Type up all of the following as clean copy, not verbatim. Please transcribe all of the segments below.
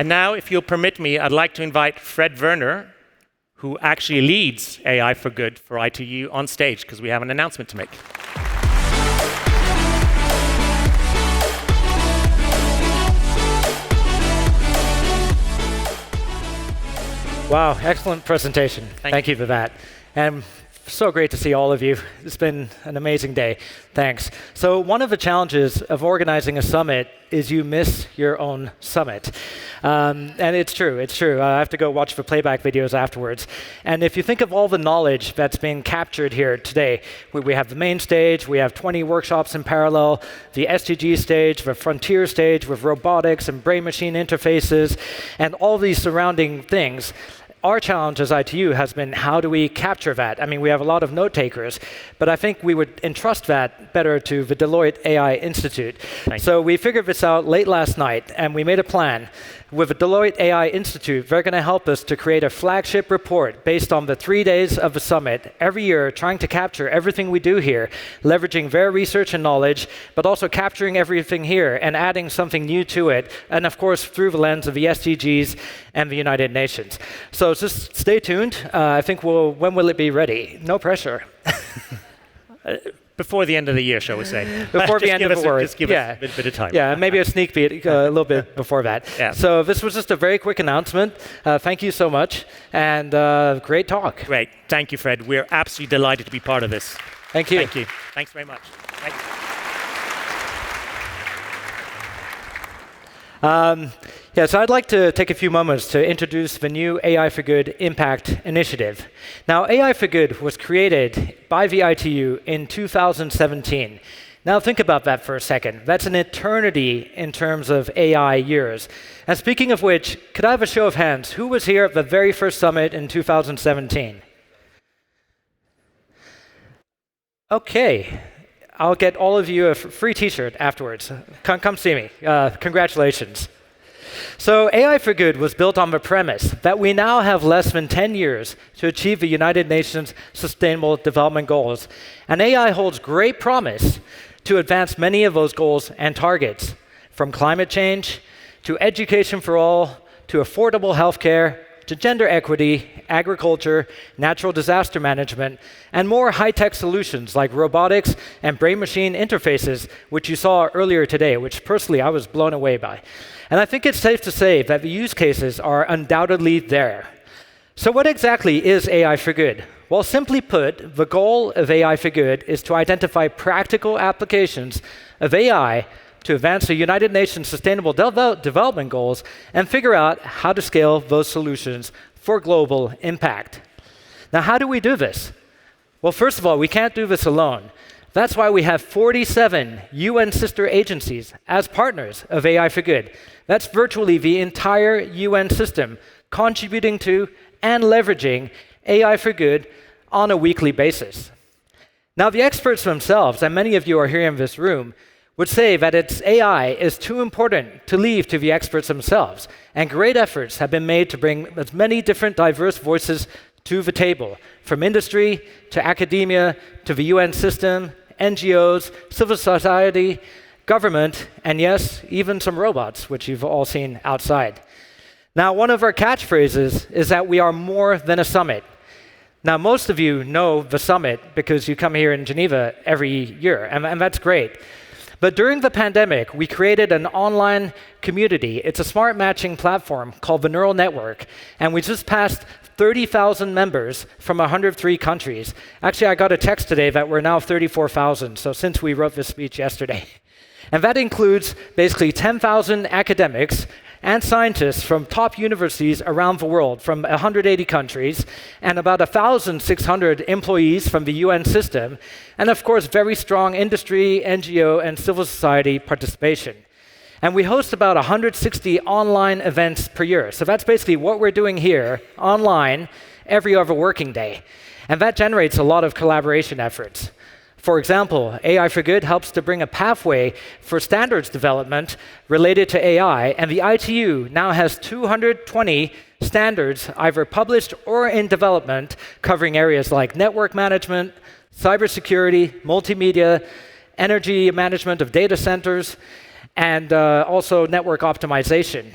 And now, if you'll permit me, I'd like to invite Fred Werner, who actually leads AI for Good for ITU, on stage, because we have an announcement to make. Wow, excellent presentation. Thank you for that. And so great to see all of you. It's been an amazing day. Thanks. So one of the challenges of organizing a summit is you miss your own summit. And it's true. I have to go watch the playback videos afterwards. And if you think of all the knowledge that's being captured here today, we have the main stage, we have 20 workshops in parallel, the SDG stage, the frontier stage with robotics and brain-machine interfaces, and all these surrounding things. Our challenge as ITU has been, how do we capture that? I mean, we have a lot of note takers, but I think we would entrust that better to the Deloitte AI Institute. So we figured this out late last night, and we made a plan. With the Deloitte AI Institute, they're going to help us to create a flagship report based on the 3 days of the summit every year, trying to capture everything we do here, leveraging their research and knowledge, but also capturing everything here and adding something new to it, and of course, through the lens of the SDGs and the United Nations. So just stay tuned. I think when will it be ready? No pressure. Before the end of the year, shall we say? Before the end of the year. Just give us a bit of time. Yeah, maybe a sneak peek a little bit before that. Yeah. So this was just a very quick announcement. Thank you so much, and great talk. Great. Thank you, Fred. We're absolutely delighted to be part of this. Thank you. Thank you. Thanks very much. So I'd like to take a few moments to introduce the new AI for Good Impact Initiative. Now, AI for Good was created by the ITU in 2017. Now, think about that for a second. That's an eternity in terms of AI years. And speaking of which, could I have a show of hands? Who was here at the very first summit in 2017? Okay. I'll get all of you a free T-shirt afterwards. Come see me. Congratulations. So AI for Good was built on the premise that we now have less than 10 years to achieve the United Nations Sustainable Development Goals. And AI holds great promise to advance many of those goals and targets, from climate change to education for all, to affordable healthcare, to gender equity, agriculture, natural disaster management, and more high-tech solutions like robotics and brain-machine interfaces, which you saw earlier today, which personally I was blown away by. And I think it's safe to say that the use cases are undoubtedly there. So what exactly is AI for Good? Well, simply put, the goal of AI for Good is to identify practical applications of AI to advance the United Nations Sustainable Development Goals and figure out how to scale those solutions for global impact. Now, how do we do this? Well, first of all, we can't do this alone. That's why we have 47 UN sister agencies as partners of AI for Good. That's virtually the entire UN system contributing to and leveraging AI for Good on a weekly basis. Now, the experts themselves, and many of you are here in this room, would say that its AI is too important to leave to the experts themselves, and great efforts have been made to bring as many different diverse voices to the table, from industry to academia to the UN system, NGOs, civil society, government, and yes, even some robots, which you've all seen outside. Now, one of our catchphrases is that we are more than a summit. Now, most of you know the summit because you come here in Geneva every year, and that's great. But during the pandemic, we created an online community. It's a smart matching platform called the Neural Network, and we just passed 30,000 members from 103 countries. Actually, I got a text today that we're now 34,000, so since we wrote this speech yesterday. And that includes basically 10,000 academics and scientists from top universities around the world, from 180 countries, and about 1,600 employees from the UN system, and of course, very strong industry, NGO, and civil society participation. And we host about 160 online events per year. So that's basically what we're doing here, online, every other working day. And that generates a lot of collaboration efforts. For example, AI for Good helps to bring a pathway for standards development related to AI, and the ITU now has 220 standards either published or in development covering areas like network management, cybersecurity, multimedia, energy management of data centers, and also network optimization.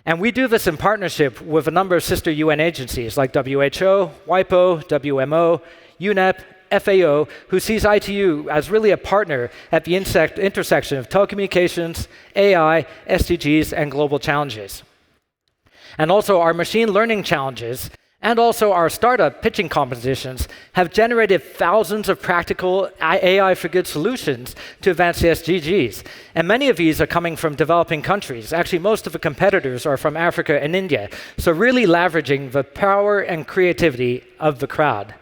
And we do this in partnership with a number of sister UN agencies like WHO, WIPO, WMO, UNEP, FAO, who sees ITU as really a partner at the intersection of telecommunications, AI, SDGs, and global challenges. And also our machine learning challenges and also our startup pitching competitions have generated thousands of practical AI for good solutions to advance the SDGs. And many of these are coming from developing countries. Actually, most of the competitors are from Africa and India. So really leveraging the power and creativity of the crowd.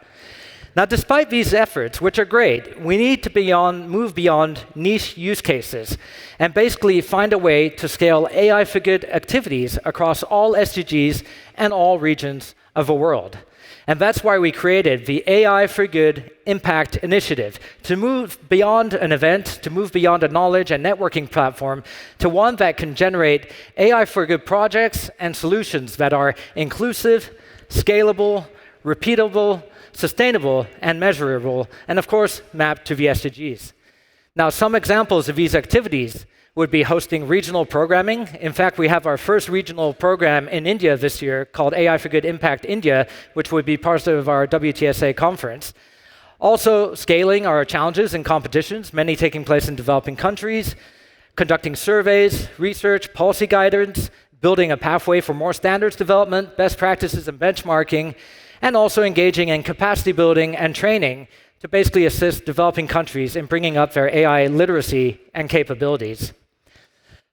Now, despite these efforts, which are great, we need to move beyond niche use cases and basically find a way to scale AI for good activities across all SDGs and all regions of the world. And that's why we created the AI for Good Impact Initiative, to move beyond an event, to move beyond a knowledge and networking platform, to one that can generate AI for Good projects and solutions that are inclusive, scalable, repeatable, sustainable, and measurable, and of course, mapped to the SDGs. Now, some examples of these activities would be hosting regional programming. In fact, we have our first regional program in India this year called AI for Good Impact India, which would be part of our WTSA conference. Also, scaling our challenges and competitions, many taking place in developing countries, conducting surveys, research, policy guidance, building a pathway for more standards development, best practices and benchmarking, and also engaging in capacity building and training to basically assist developing countries in bringing up their AI literacy and capabilities.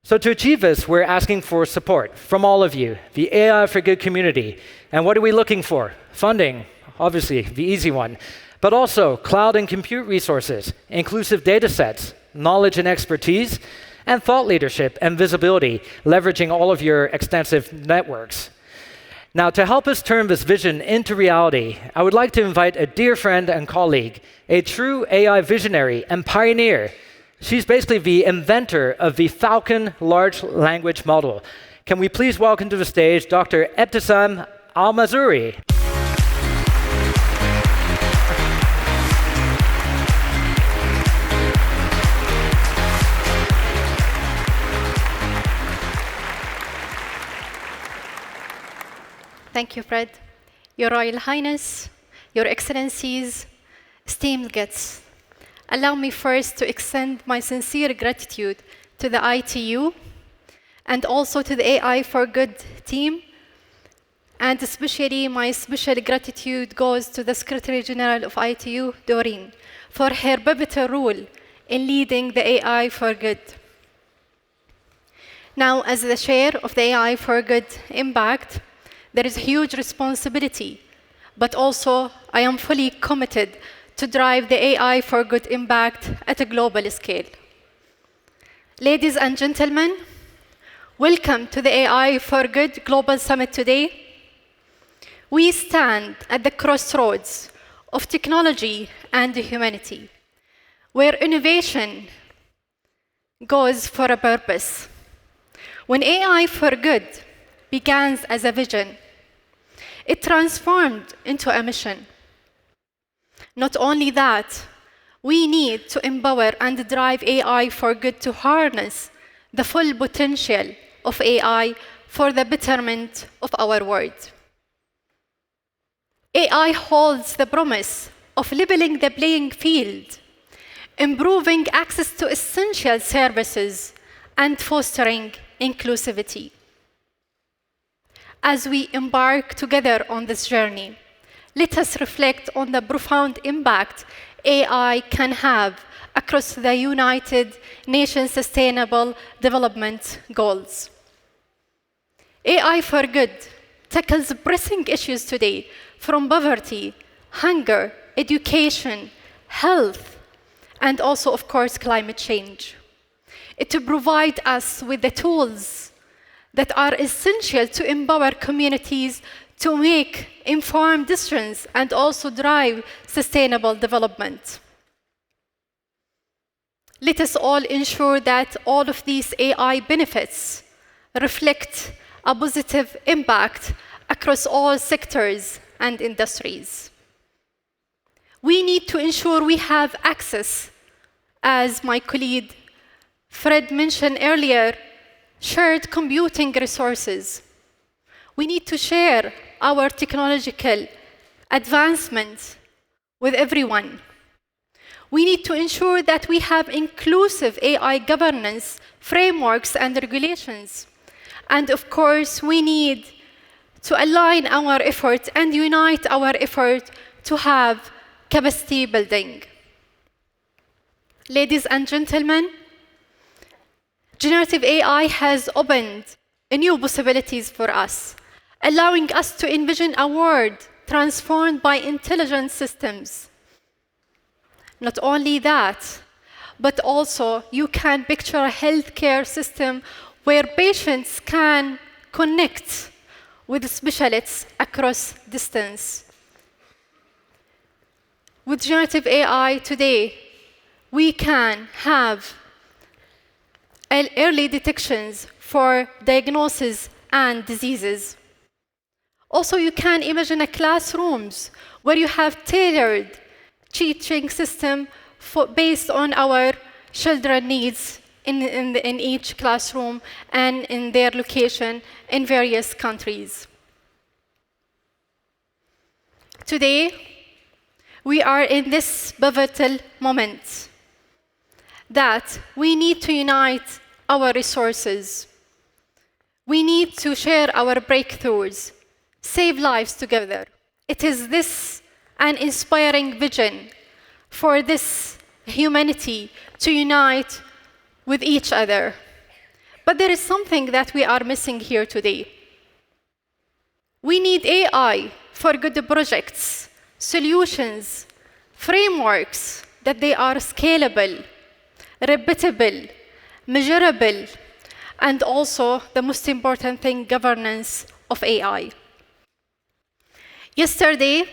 So to achieve this, we're asking for support from all of you, the AI for Good community. And what are we looking for? Funding, obviously, the easy one, but also cloud and compute resources, inclusive data sets, knowledge and expertise, and thought leadership and visibility, leveraging all of your extensive networks. Now, to help us turn this vision into reality, I would like to invite a dear friend and colleague, a true AI visionary and pioneer. She's basically the inventor of the Falcon large language model. Can we please welcome to the stage Dr. Ebtesam Almazrouei? Thank you, Fred. Your Royal Highness, Your Excellencies, esteemed guests, allow me first to extend my sincere gratitude to the ITU and also to the AI for Good team, and especially my special gratitude goes to the Secretary General of ITU, Doreen, for her pivotal role in leading the AI for Good. Now, as the chair of the AI for Good Impact, there is a huge responsibility, but also I am fully committed to drive the AI for Good impact at a global scale. Ladies and gentlemen, welcome to the AI for Good Global Summit today. We stand at the crossroads of technology and humanity, where innovation goes for a purpose. When AI for Good began as a vision, it transformed into a mission. Not only that, we need to empower and drive AI for Good to harness the full potential of AI for the betterment of our world. AI holds the promise of leveling the playing field, improving access to essential services, and fostering inclusivity. As we embark together on this journey, let us reflect on the profound impact AI can have across the United Nations Sustainable Development Goals. AI for Good tackles pressing issues today, from poverty, hunger, education, health, and also, of course, climate change. It provides us with the tools that are essential to empower communities to make informed decisions and also drive sustainable development. Let us all ensure that all of these AI benefits reflect a positive impact across all sectors and industries. We need to ensure we have access, as my colleague Fred mentioned earlier, shared computing resources. We need to share our technological advancements with everyone. We need to ensure that we have inclusive AI governance frameworks and regulations. And of course, we need to align our effort and unite our effort to have capacity building. Ladies and gentlemen, generative AI has opened new possibilities for us, allowing us to envision a world transformed by intelligent systems. Not only that, but also you can picture a healthcare system where patients can connect with specialists across distance. With generative AI today, we can have early detections for diagnosis and diseases. Also, you can imagine a classrooms where you have tailored teaching system based on our children's needs in each classroom and in their location in various countries. Today, we are in this pivotal moment that we need to unite our resources. We need to share our breakthroughs, save lives together. It is this an inspiring vision for this humanity to unite with each other. But there is something that we are missing here today. We need AI for good projects, solutions, frameworks that they are scalable, repeatable, measurable, and also the most important thing, governance of AI. Yesterday,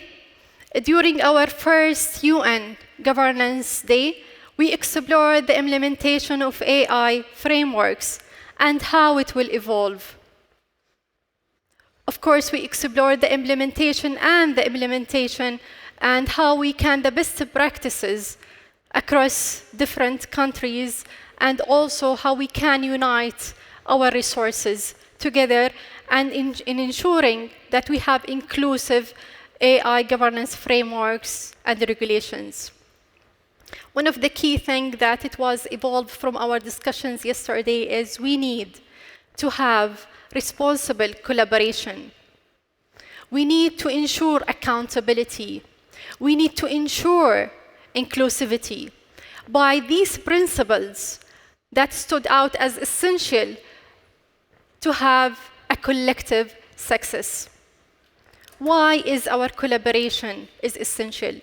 during our first UN Governance Day, we explored the implementation of AI frameworks and how it will evolve. Of course, we explored the implementation and how we can the best practices across different countries, and also how we can unite our resources together and in ensuring that we have inclusive AI governance frameworks and regulations. One of the key things that it was evolved from our discussions yesterday is we need to have responsible collaboration. We need to ensure accountability. We need to ensure inclusivity. By these principles that stood out as essential to have a collective success. Why is our collaboration essential?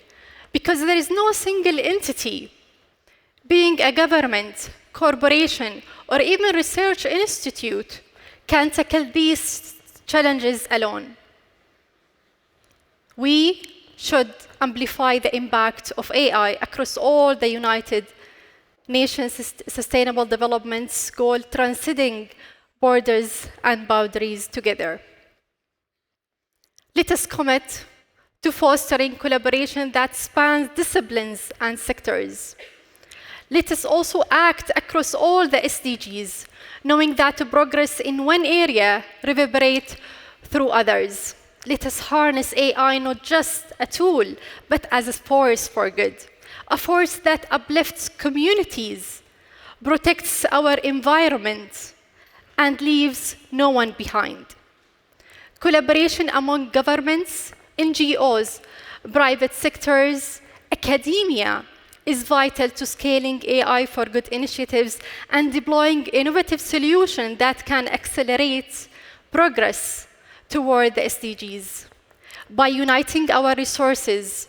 Because there is no single entity, being a government, corporation, or even research institute, can tackle these challenges alone. We should amplify the impact of AI across all the United Nations Sustainable Development Goals, transcending borders and boundaries together. Let us commit to fostering collaboration that spans disciplines and sectors. Let us also act across all the SDGs, knowing that progress in one area reverberates through others. Let us harness AI not just a tool, but as a force for good, a force that uplifts communities, protects our environment, and leaves no one behind. Collaboration among governments, NGOs, private sectors, academia is vital to scaling AI for good initiatives and deploying innovative solutions that can accelerate progress toward the SDGs. By uniting our resources,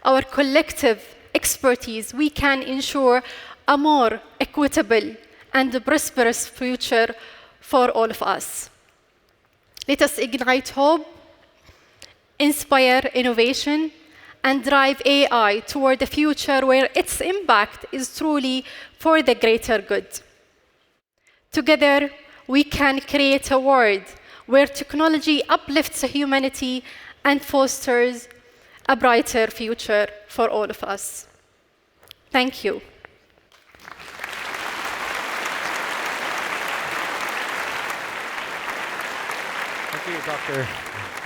our collective expertise, we can ensure a more equitable and prosperous future for all of us. Let us ignite hope, inspire innovation, and drive AI toward a future where its impact is truly for the greater good. Together, we can create a world where technology uplifts humanity and fosters a brighter future for all of us. Thank you. Thank you, Dr.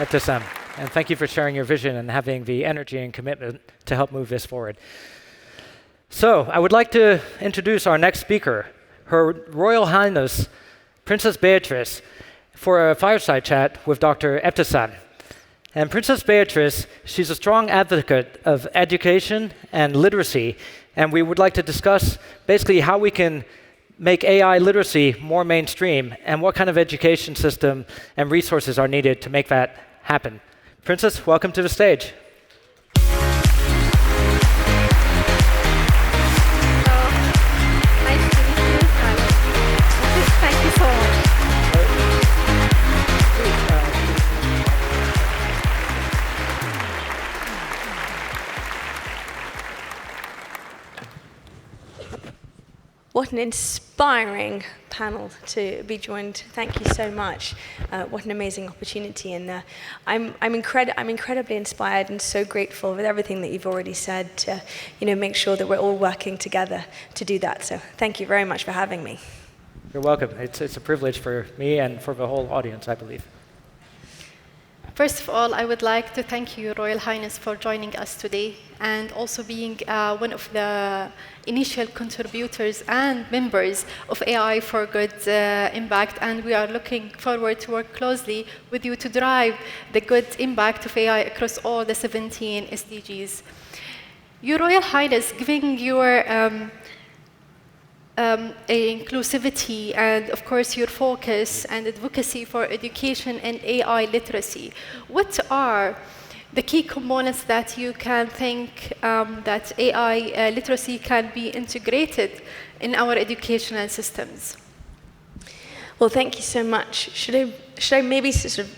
Ebtesam. And thank you for sharing your vision and having the energy and commitment to help move this forward. So I would like to introduce our next speaker, Her Royal Highness Princess Beatrice, for a fireside chat with Dr. Ebtesam. And Princess Beatrice, she's a strong advocate of education and literacy, and we would like to discuss basically how we can make AI literacy more mainstream and what kind of education system and resources are needed to make that happen. Princess, welcome to the stage. Nice to meet you. Thank you so much. What an inspiring panel to be joined. Thank you so much. What an amazing opportunity. And I'm incredibly inspired and so grateful with everything that you've already said to make sure that we're all working together to do that. So thank you very much for having me. You're welcome. It's a privilege for me and for the whole audience, I believe. First of all, I would like to thank you, Your Royal Highness, for joining us today and also being one of the initial contributors and members of AI for Good Impact. And we are looking forward to work closely with you to drive the good impact of AI across all the 17 SDGs. Your Royal Highness, giving your inclusivity and, of course, your focus and advocacy for education and AI literacy. What are the key components that you can think that AI literacy can be integrated in our educational systems? Well, thank you so much. Should I maybe sort of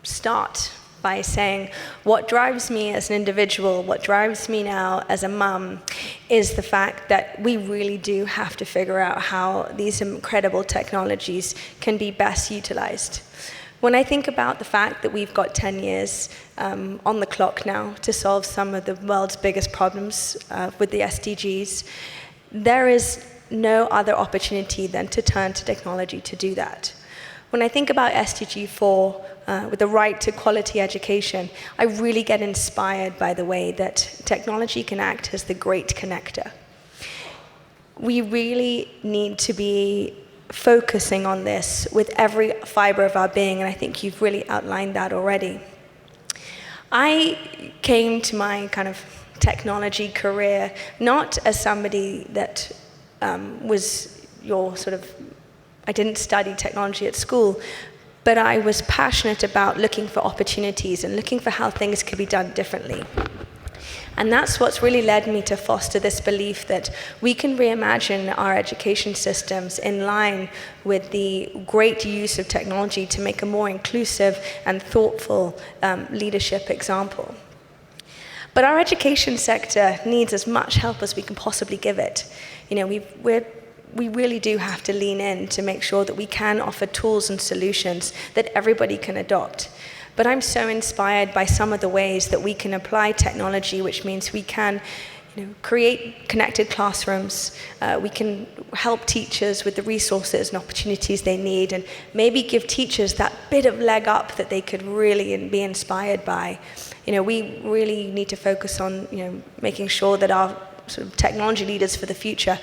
start by saying what drives me as an individual, what drives me now as a mum, is the fact that we really do have to figure out how these incredible technologies can be best utilized. When I think about the fact that we've got 10 years on the clock now to solve some of the world's biggest problems with the SDGs, there is no other opportunity than to turn to technology to do that. When I think about SDG 4, with the right to quality education, I really get inspired by the way that technology can act as the great connector. We really need to be focusing on this with every fiber of our being, and I think you've really outlined that already. I came to my kind of technology career not as somebody that was your sort of, I didn't study technology at school, but I was passionate about looking for opportunities and looking for how things could be done differently. And that's what's really led me to foster this belief that we can reimagine our education systems in line with the great use of technology to make a more inclusive and thoughtful leadership example. But our education sector needs as much help as we can possibly give it. We really do have to lean in to make sure that we can offer tools and solutions that everybody can adopt. But I'm so inspired by some of the ways that we can apply technology, which means we can create connected classrooms, we can help teachers with the resources and opportunities they need, and maybe give teachers that bit of leg up that they could really be inspired by. We really need to focus on making sure that our sort of technology leaders for the future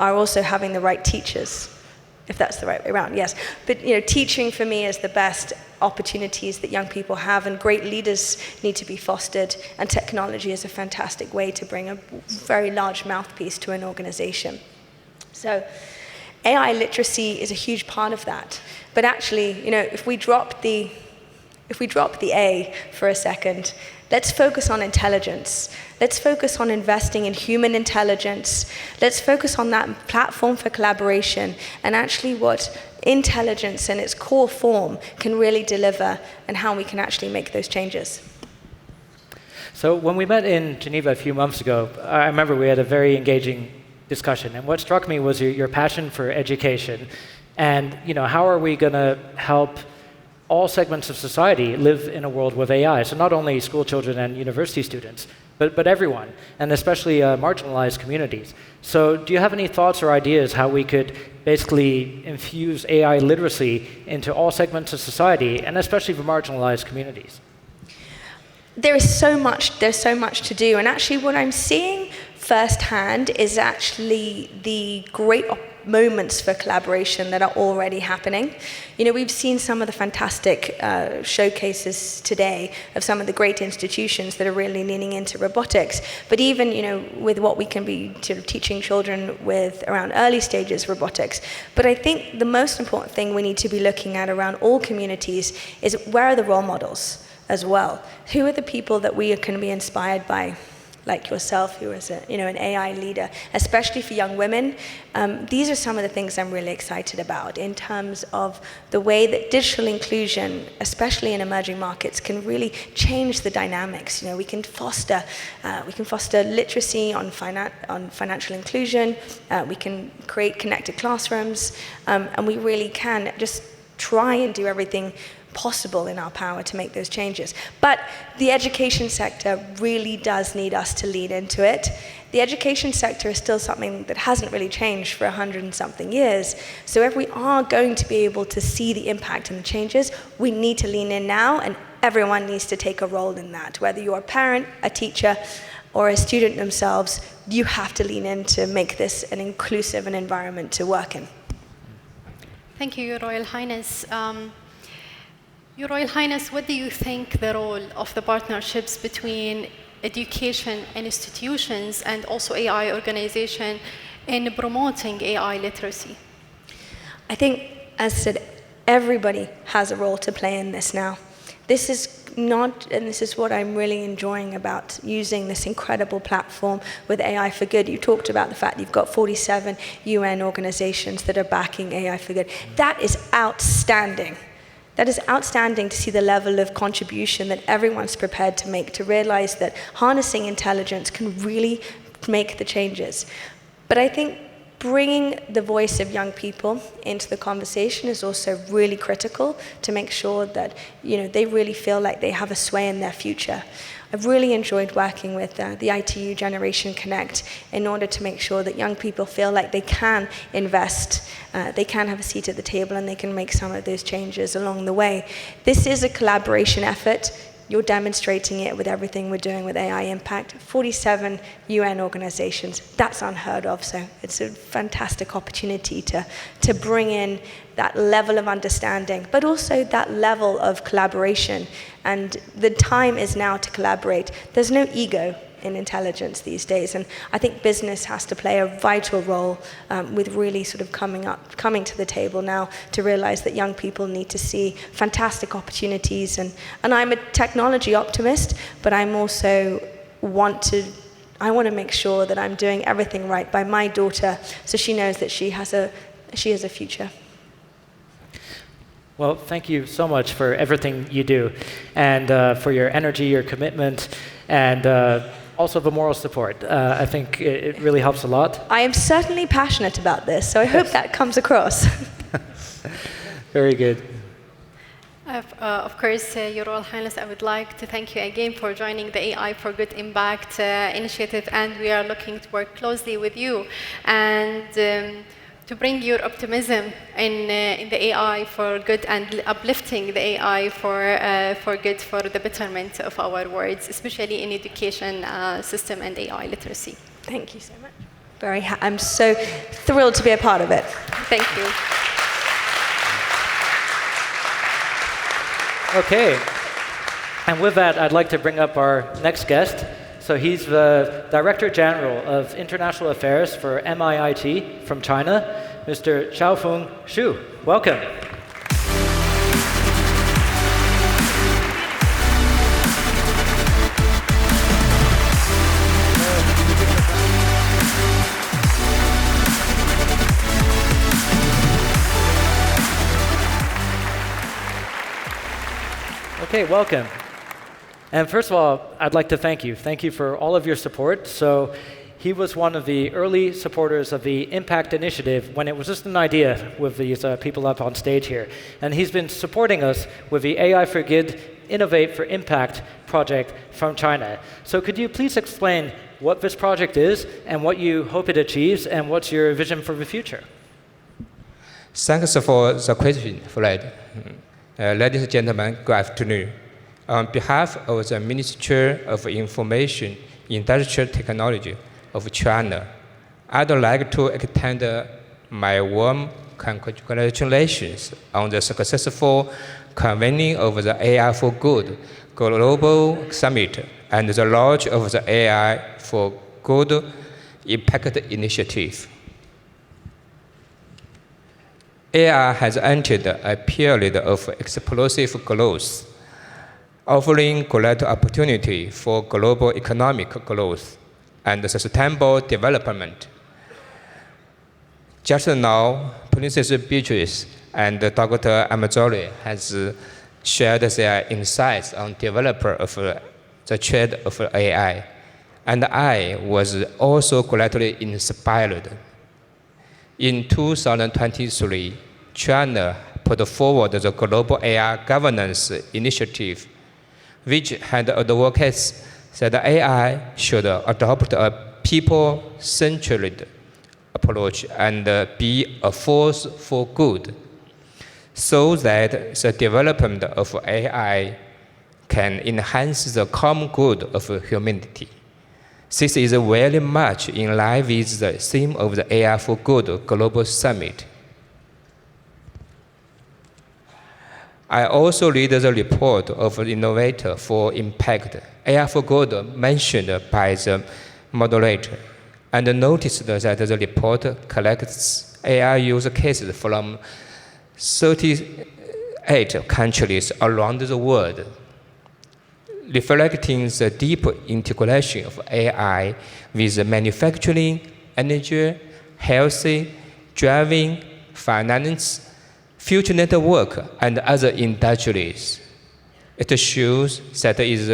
are also having the right teachers, if that's the right way around, yes. But teaching for me is the best opportunities that young people have, and great leaders need to be fostered, and technology is a fantastic way to bring a very large mouthpiece to an organization. So AI literacy is a huge part of that. But actually, if we drop the A for a second, let's focus on intelligence. Let's focus on investing in human intelligence. Let's focus on that platform for collaboration and actually what intelligence in its core form can really deliver and how we can actually make those changes. So when we met in Geneva a few months ago, I remember we had a very engaging discussion. And what struck me was your passion for education. And how are we going to help all segments of society live in a world with AI? So not only school children and university students, but everyone, and especially marginalized communities. So do you have any thoughts or ideas how we could basically infuse AI literacy into all segments of society, and especially for marginalized communities? There's so much to do, and actually what I'm seeing firsthand is actually the great moments for collaboration that are already happening. You know, we've seen some of the fantastic showcases today of some of the great institutions that are really leaning into robotics. But even, you know, with what we can be sort of teaching children with around early stages robotics. But I think the most important thing we need to be looking at around all communities is where are the role models as well? Who are the people that we can be inspired by? Like yourself, who is an AI leader, especially for young women. These are some of the things I'm really excited about in terms of the way that digital inclusion, especially in emerging markets, can really change the dynamics. You know, we can foster literacy on financial inclusion. We can create connected classrooms, and we really can just try and do everything possible in our power to make those changes. But the education sector really does need us to lean into it. The education sector is still something that hasn't really changed for 100 and something years. So if we are going to be able to see the impact and the changes, we need to lean in now, and everyone needs to take a role in that. Whether you're a parent, a teacher, or a student themselves, you have to lean in to make this an inclusive environment to work in. Thank you, Your Royal Highness. Your Royal Highness, what do you think the role of the partnerships between education institutions and also AI organization in promoting AI literacy? I think, as I said, everybody has a role to play in this now. This is not, and this is what I'm really enjoying about using this incredible platform with AI for Good. You talked about the fact that you've got 47 UN organizations that are backing AI for Good. That is outstanding. That is outstanding to see the level of contribution that everyone's prepared to make, to realize that harnessing intelligence can really make the changes. But I think bringing the voice of young people into the conversation is also really critical to make sure that, you know, they really feel like they have a sway in their future. I've really enjoyed working with the ITU Generation Connect in order to make sure that young people feel like they can invest, they can have a seat at the table, and they can make some of those changes along the way. This is a collaboration effort. You're demonstrating it with everything we're doing with AI Impact. 47 UN organizations, that's unheard of, so it's a fantastic opportunity to bring in that level of understanding, but also that level of collaboration. And the time is now to collaborate. There's no ego in intelligence these days, and I think business has to play a vital role with really sort of coming to the table now to realize that young people need to see fantastic opportunities. And I'm a technology optimist, but I'm also I want to make sure that I'm doing everything right by my daughter, so she knows that she has a future. Well, thank you so much for everything you do, and for your energy, your commitment, and also the moral support. I think it really helps a lot. I am certainly passionate about this, so I hope that comes across. Very good. Of course, Your Royal Highness, I would like to thank you again for joining the AI for Good Impact initiative, and we are looking to work closely with you and to bring your optimism in the AI for good and uplifting the AI for good for the betterment of our world, especially in education system and AI literacy. Thank you so much. I'm so thrilled to be a part of it. Thank you. Okay, and with that, I'd like to bring up our next guest. So he's the Director General of International Affairs for MIIT from China, Mr. Chaofeng Xu. Welcome. Okay, welcome. And first of all, I'd like to thank you. Thank you for all of your support. So he was one of the early supporters of the Impact Initiative when it was just an idea with these people up on stage here. And he's been supporting us with the AI for Good Innovate for Impact project from China. So could you please explain what this project is and what you hope it achieves and what's your vision for the future? Thanks for the question, Fred. Ladies and gentlemen, good afternoon. On behalf of the Ministry of Information, Industrial Technology of China, I'd like to extend my warm congratulations on the successful convening of the AI for Good Global Summit and the launch of the AI for Good Impact Initiative. AI has entered a period of explosive growth, offering great opportunity for global economic growth and sustainable development. Just now, Princess Beatrice and Dr. Almazrouei has shared their insights on developer of the trade of AI, and I was also greatly inspired. In 2023, China put forward the Global AI Governance Initiative, which had advocates that AI should adopt a people-centered approach and be a force for good, so that the development of AI can enhance the common good of humanity. This is very much in line with the theme of the AI for Good Global Summit. I also read the report of Innovator for Impact, AI for Good, mentioned by the moderator, and noticed that the report collects AI use cases from 38 countries around the world, reflecting the deep integration of AI with manufacturing, energy, health, driving, finance, future network, and other industries. It shows that there is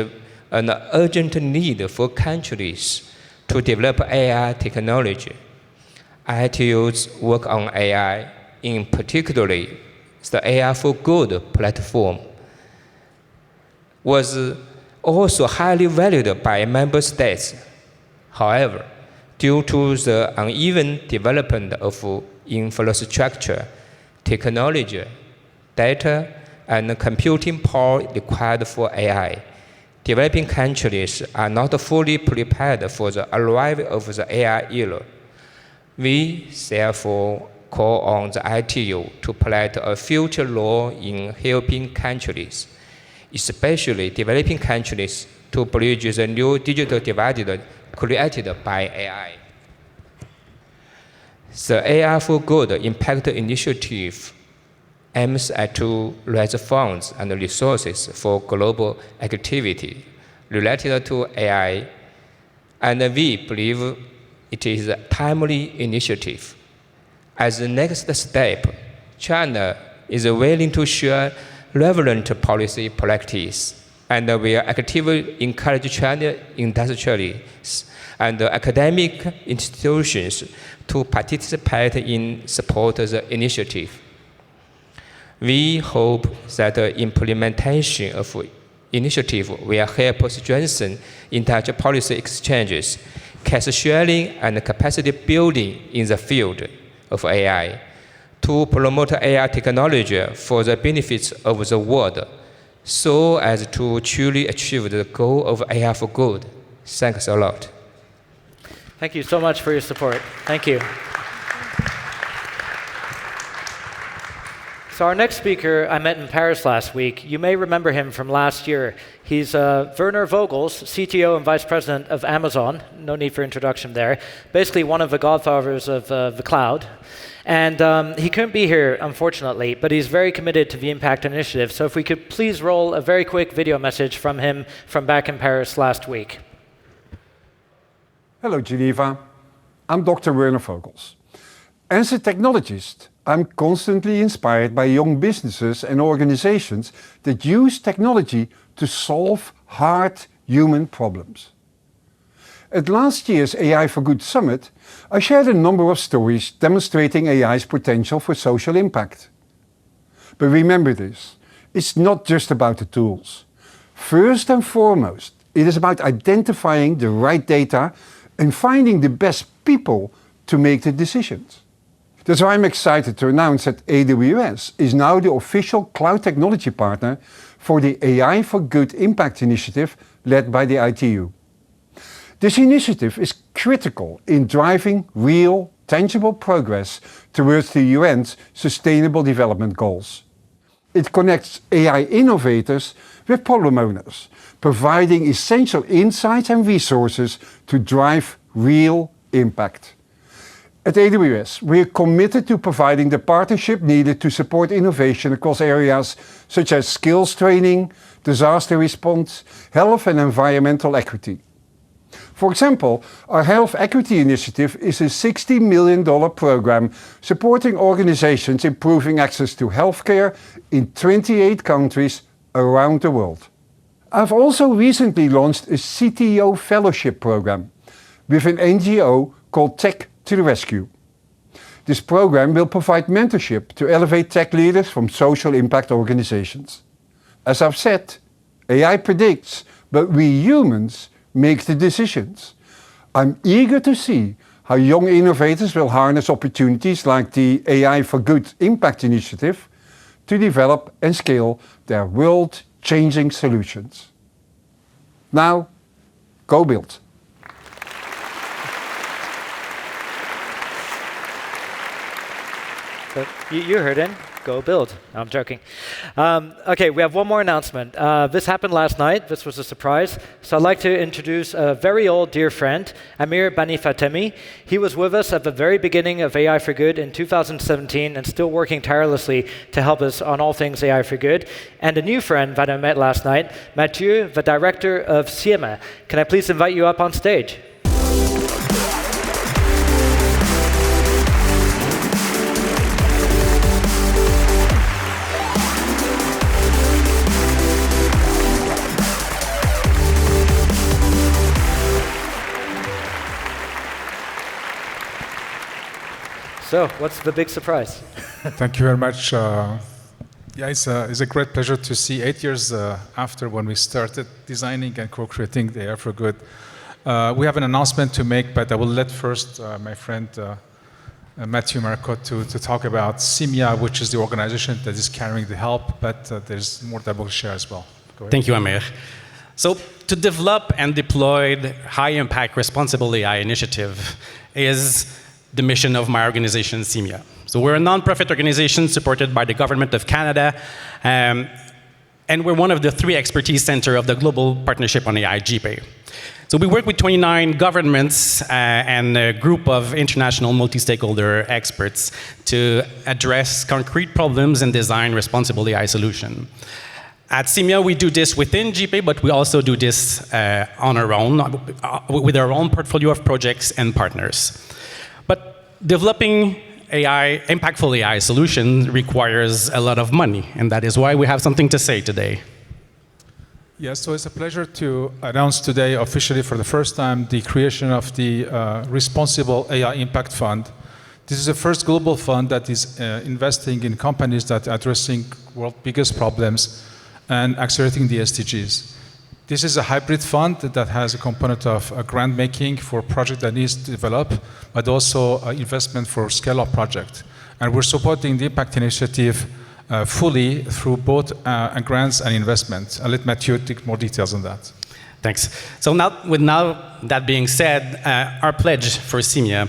an urgent need for countries to develop AI technology. ITU's work on AI, in particular the AI for Good platform, was also highly valued by member states. However, due to the uneven development of infrastructure, technology, data, and computing power required for AI, developing countries are not fully prepared for the arrival of the AI era. We therefore call on the ITU to play a future role in helping countries, especially developing countries, to bridge the new digital divide created by AI. The AI for Good Impact Initiative aims to raise funds and resources for global activity related to AI, and we believe it is a timely initiative. As the next step, China is willing to share relevant policy practice, and will actively encourage China industrialists and academic institutions to participate in support the initiative. We hope that the implementation of initiative will help strengthen international policy exchanges, case sharing, and capacity building in the field of AI, to promote AI technology for the benefits of the world, so as to truly achieve the goal of AI for Good. Thanks a lot. Thank you so much for your support. Thank you. So our next speaker I met in Paris last week. You may remember him from last year. He's Werner Vogels, CTO and Vice President of Amazon. No need for introduction there. Basically one of the godfathers of the cloud. And he couldn't be here, unfortunately, but he's very committed to the Impact Initiative. So if we could please roll a very quick video message from him from back in Paris last week. Hello, Geneva. I'm Dr. Werner Vogels. As a technologist, I'm constantly inspired by young businesses and organizations that use technology to solve hard human problems. At last year's AI for Good Summit, I shared a number of stories demonstrating AI's potential for social impact. But remember this, it's not just about the tools. First and foremost, it is about identifying the right data and finding the best people to make the decisions. That's why I'm excited to announce that AWS is now the official cloud technology partner for the AI for Good Impact initiative led by the ITU. This initiative is critical in driving real, tangible progress towards the UN's Sustainable Development Goals. It connects AI innovators with problem owners, providing essential insights and resources to drive real impact. At AWS, we are committed to providing the partnership needed to support innovation across areas such as skills training, disaster response, health and environmental equity. For example, our Health Equity Initiative is a $60 million program supporting organizations improving access to healthcare in 28 countries around the world. I've also recently launched a CTO fellowship program with an NGO called Tech to the Rescue. This program will provide mentorship to elevate tech leaders from social impact organizations. As I've said, AI predicts, but we humans make the decisions. I'm eager to see how young innovators will harness opportunities like the AI for Good Impact initiative to develop and scale their world-changing solutions. Now, go build. So you heard him. Go build. No, I'm joking. OK, we have one more announcement. This happened last night. This was a surprise. So I'd like to introduce a very old dear friend, Amir Bani Fatemi. He was with us at the very beginning of AI for Good in 2017 and still working tirelessly to help us on all things AI for Good. And a new friend that I met last night, Mathieu, the director of CIEMA. Can I please invite you up on stage? So, what's the big surprise? Thank you very much. Yeah, it's a great pleasure to see 8 years after when we started designing and co-creating the AI for Good. We have an announcement to make, but I will let first my friend Mathieu Marcotte to talk about CIEMA, which is the organization that is carrying the help, but there's more that I will share as well. Go ahead. Thank you, Amir. So, to develop and deploy the high-impact responsible AI initiative is the mission of my organization, CIEMA. So we're a nonprofit organization supported by the Government of Canada, and we're one of the 3 expertise centers of the Global Partnership on AI, GPAI. So we work with 29 governments and a group of international multi-stakeholder experts to address concrete problems and design responsible AI solutions. At CIEMA, we do this within GPAI, but we also do this on our own, with our own portfolio of projects and partners. But developing impactful AI solution requires a lot of money, and that is why we have something to say today. Yes, so it's a pleasure to announce today officially for the first time the creation of the Responsible AI Impact Fund. This is the first global fund that is investing in companies that are addressing world's biggest problems and accelerating the SDGs. This is a hybrid fund that has a component of grant making for project that needs to develop, but also investment for scale-up project. And we're supporting the impact initiative fully through both grants and investment. I'll let Mathieu take more details on that. Thanks. So now that being said, our pledge for CIEMA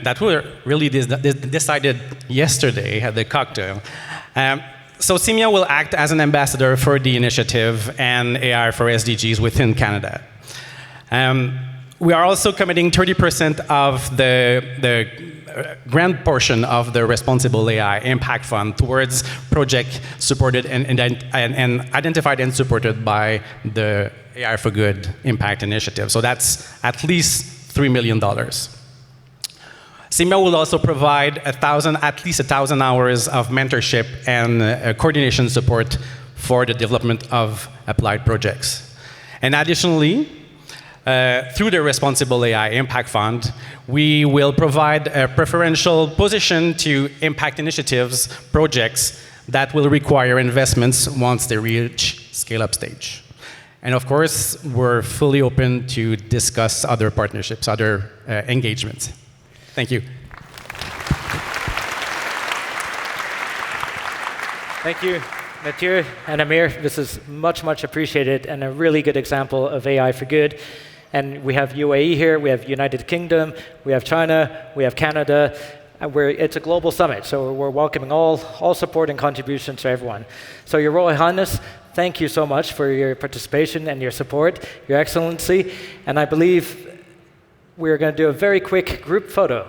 that we really decided yesterday at the cocktail. So CIEMA will act as an ambassador for the initiative and AI for SDGs within Canada. We are also committing 30% of the grant portion of the Responsible AI Impact Fund towards projects supported and identified and supported by the AI for Good Impact Initiative. So that's at least $3 million. CIEMA will also provide at least 1,000 hours of mentorship and coordination support for the development of applied projects. And additionally, through the Responsible AI Impact Fund, we will provide a preferential position to impact initiatives projects that will require investments once they reach scale-up stage. And of course, we're fully open to discuss other partnerships, other engagements. Thank you. Thank you, Mathieu and Amir. This is much, much appreciated and a really good example of AI for good. And we have UAE here, we have United Kingdom, we have China, we have Canada. And it's a global summit, so we're welcoming all support and contributions to everyone. So Your Royal Highness, thank you so much for your participation and your support, Your Excellency. And I believe we're going to do a very quick group photo.